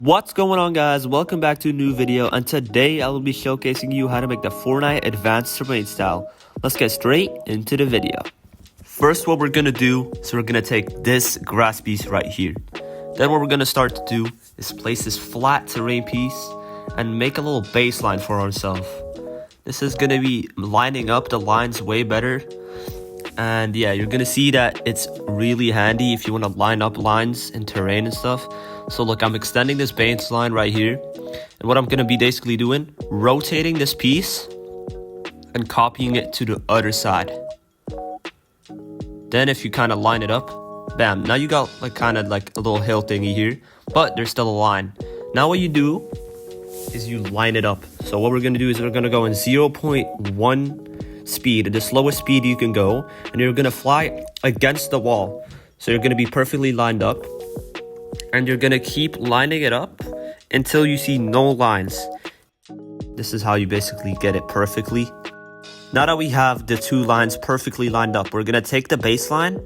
What's going on, guys? Welcome back to a new video, and today I will be showcasing you how to make the Fortnite advanced terrain style. Let's get straight into the video. First, what we're gonna do is we're gonna take this grass piece right here. Then what we're gonna start to do is place this flat terrain piece and make a little baseline for ourselves. This is gonna be lining up the lines way better. And yeah, you're gonna see that it's really handy if you want to line up lines in terrain and stuff. So look, I'm extending this baseline right here, and what I'm gonna be basically doing, rotating this piece and copying it to the other side. Then if you kind of line it up, bam, now you got kind of like a little hill thingy here, but there's still a line. Now what you do is you line it up. So what we're gonna do is we're gonna go in 0.1 speed, the slowest speed you can go, and you're gonna fly against the wall. So you're gonna be perfectly lined up, and you're gonna keep lining it up until you see no lines. This is how you basically get it perfectly. Now that we have the two lines perfectly lined up, we're gonna take the baseline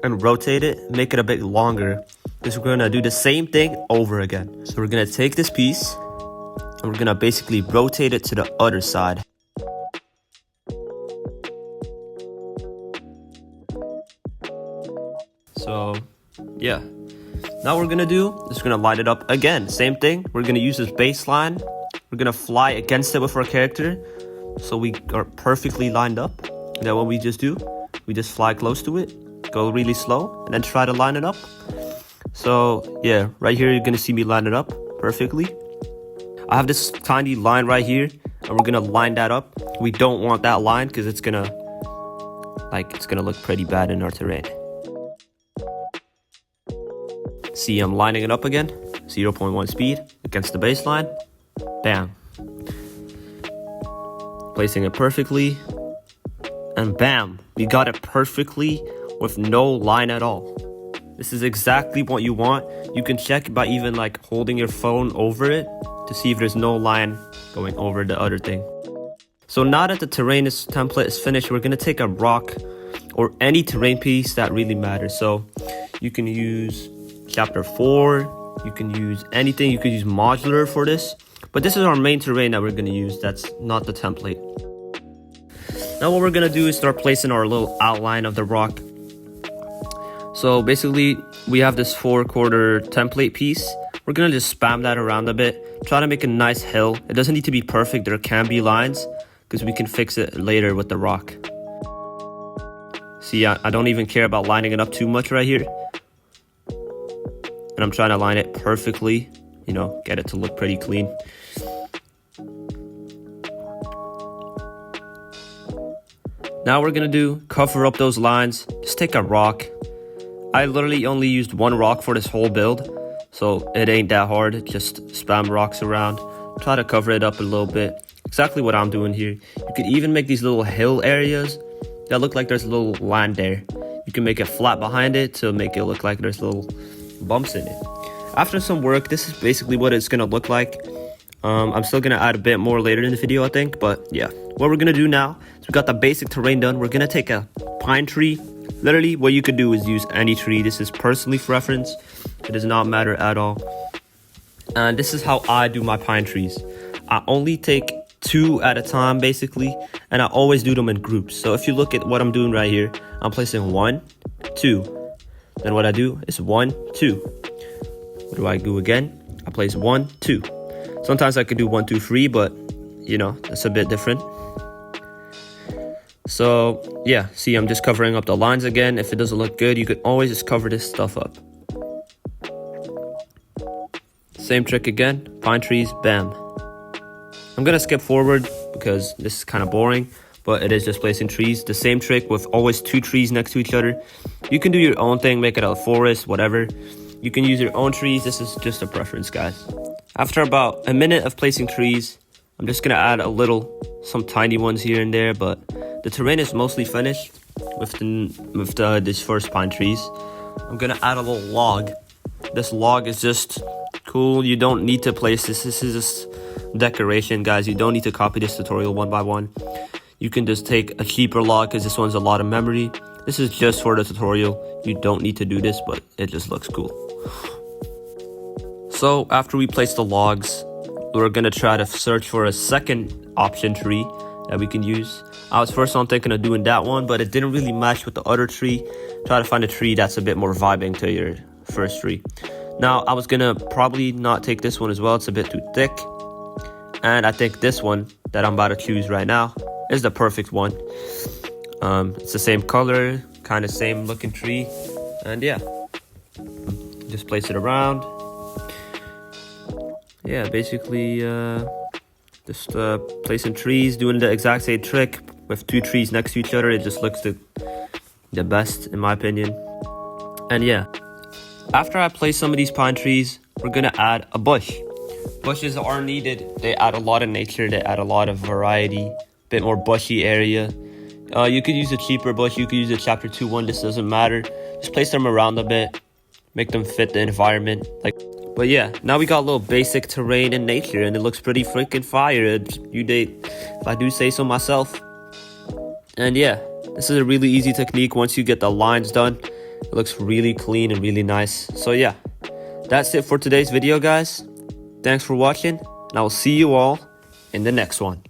and rotate it, make it a bit longer, because we're gonna do the same thing over again. So we're gonna take this piece and we're gonna basically rotate it to the other side. So yeah, now what we're gonna do is we're gonna line it up again. Same thing, we're gonna use this baseline, we're gonna fly against it with our character so we are perfectly lined up. And then what we just do, we just fly close to it, go really slow, and then try to line it up. So yeah, right here you're gonna see me line it up perfectly. I have this tiny line right here, and we're gonna line that up. We don't want that line because it's gonna look pretty bad in our terrain. See, I'm lining it up again, 0.1 speed against the baseline, bam. Placing it perfectly, and bam, we got it perfectly with no line at all. This is exactly what you want. You can check by even holding your phone over it to see if there's no line going over the other thing. So now that the terrain template is finished, we're gonna take a rock or any terrain piece that really matters. So you can use chapter 4, you can use anything, you could use modular for this, but this is our main terrain that we're going to use. That's not the template. Now what we're going to do is start placing our little outline of the rock. So basically we have this 4/4 template piece. We're going to just spam that around a bit, try to make a nice hill. It doesn't need to be perfect, there can be lines because we can fix it later with the rock. See, I don't even care about lining it up too much right here. And I'm trying to line it perfectly, get it to look pretty clean. Now we're gonna cover up those lines. Just take a rock. I literally only used one rock for this whole build, so it ain't that hard. Just spam rocks around, try to cover it up a little bit. Exactly what I'm doing here. You could even make these little hill areas that look like there's a little land there. You can make it flat behind it to make it look like there's little bumps in it. After some work, this is basically what it's gonna look like. I'm still gonna add a bit more later in the video, I think, but yeah. What we're gonna do now is we got the basic terrain done. We're gonna take a pine tree. Literally what you could do is use any tree. This is personally for reference, it does not matter at all. And this is how I do my pine trees. I only take 2 at a time basically, and I always do them in groups. So if you look at what I'm doing right here, I'm placing 1, 2. Then what I do is 1, 2. What do I do again? I place 1, 2. Sometimes I could do 1, 2, 3, but that's a bit different. So yeah, see, I'm just covering up the lines again. If it doesn't look good, you could always just cover this stuff up. Same trick again, pine trees, bam. I'm gonna skip forward because this is kind of boring, but it is just placing trees. The same trick with always 2 trees next to each other. You can do your own thing, make it a forest, whatever. You can use your own trees. This is just a preference, guys. After about a minute of placing trees, I'm just gonna add some tiny ones here and there, but the terrain is mostly finished with these first pine trees. I'm gonna add a little log. This log is just cool. You don't need to place this. This is just decoration, guys. You don't need to copy this tutorial one by one. You can just take a cheaper log because this one's a lot of memory. This is just for the tutorial. You don't need to do this, but it just looks cool. So after we place the logs, we're gonna try to search for a second option tree that we can use. I was first on thinking of doing that one, but it didn't really match with the other tree. Try to find a tree that's a bit more vibing to your first tree. Now, I was gonna probably not take this one as well. It's a bit too thick. And I think this one that I'm about to choose right now is the perfect one. It's the same color, kind of same looking tree. And yeah, just place it around. Yeah, basically just placing trees, doing the exact same trick with two trees next to each other. It just looks the best in my opinion. And yeah, after I place some of these pine trees, we're gonna add a bush. Bushes are needed. They add a lot of nature, they add a lot of variety, bit more bushy area. You could use a cheaper bush, you could use a chapter 2 one, this doesn't matter. Just place them around a bit, make them fit the environment. But yeah, now we got a little basic terrain and nature, and it looks pretty freaking fire, if I do say so myself. And yeah, this is a really easy technique. Once you get the lines done, it looks really clean and really nice. So yeah, that's it for today's video, guys. Thanks for watching, and I will see you all in the next one.